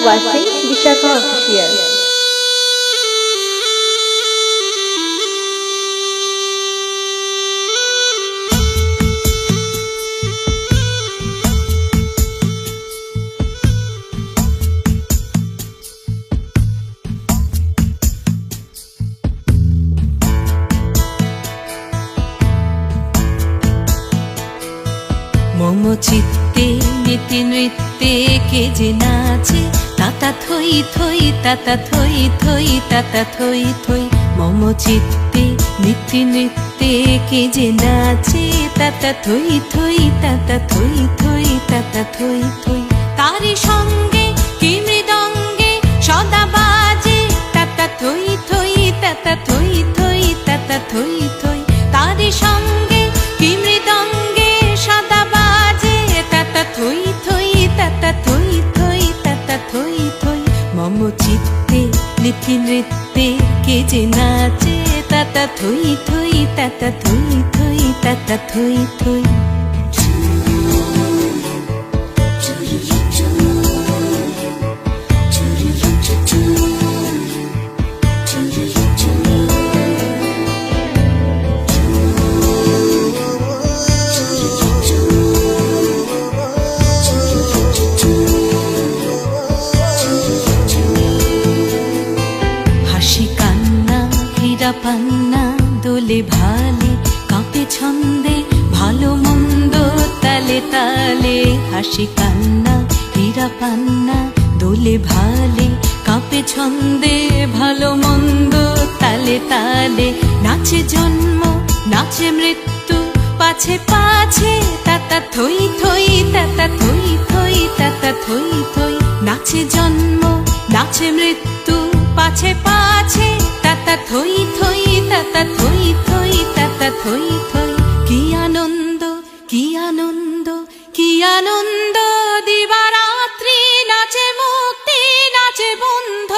watching Vishakha Official. মম চিত্তে নীতি নৃত্যে কে যে নাচে তাতা থই থই তাতা থই থই তাতা থই থই। মম চিত্তে নীতি নৃত্যে কে যে নাচে তাতা থই থই তাতা থই থই তাতা থই থই। তারি সঙ্গে কি মৃদঙ্গে সদা বাজে তাতা থই থই তাতা থই থই তাতা থই থই। তারি সঙ্গে কি মৃদঙ্গে সদা বাজে তাতা থই থই তাতা থই থই তাতা থই থই। মম চিত্তে নীতি নৃত্যে কে যে নাচে তাতা থই থই তাতা থই থই তাতা থই থই। পান্না দোলে ভালে কাঁপে ছন্দে ভালো মন্দ তালে তালে। হাসি কান্না হীরা পান্না দোলে ভালে কাঁপে ছন্দে ভালো মন্দ তালে তালে। নাচে জন্ম নাচে মৃত্যু পাছে পাছে তাতা থই থই তাতা থই থই তাতা থই থই। নাচে জন্ম নাচে মৃত্যু পাছে পাছে তাতা থই থই তাতা থই থই তাতা থই থই। কি আনন্দ কি আনন্দ কি আনন্দ দিবারাত্রি নাচে মুক্তি নাচে বন্ধ।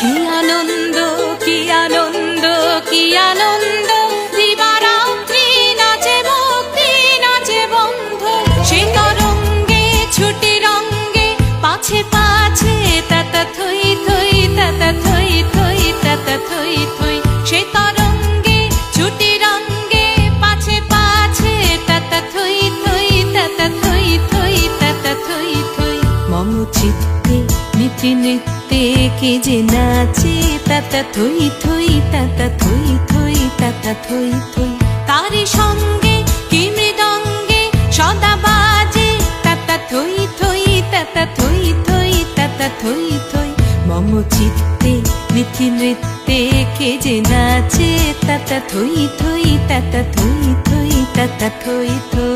কি আনন্দ কি আনন্দ কি আনন্দ দিবারাত্রি নাচে মুক্তি নাচে বন্ধ। সে তরঙ্গে ছুটি রঙ্গে পাছে পাছে তাতা থই থই তাতা থই থই তাতা থই থই। সে তরঙ্গে ছুটি রঙ্গে পাছে পাছে তাতা থই থই তাতা থই থই তাতা থই থই। মম চিত্তে নীতি নৃত্যে কে যে নাচে তাতা থই থই তাতা থই থই তাতা থই থই। তারি সঙ্গে কি মৃদঙ্গে সদা বাজে তাতা থই থই তাতা থই থই তাতা থই থই। মম চিত্তে নীতি নৃত্যে কে যে নাচে তাতা থই থই তাতা থই থই তাতা থই থই।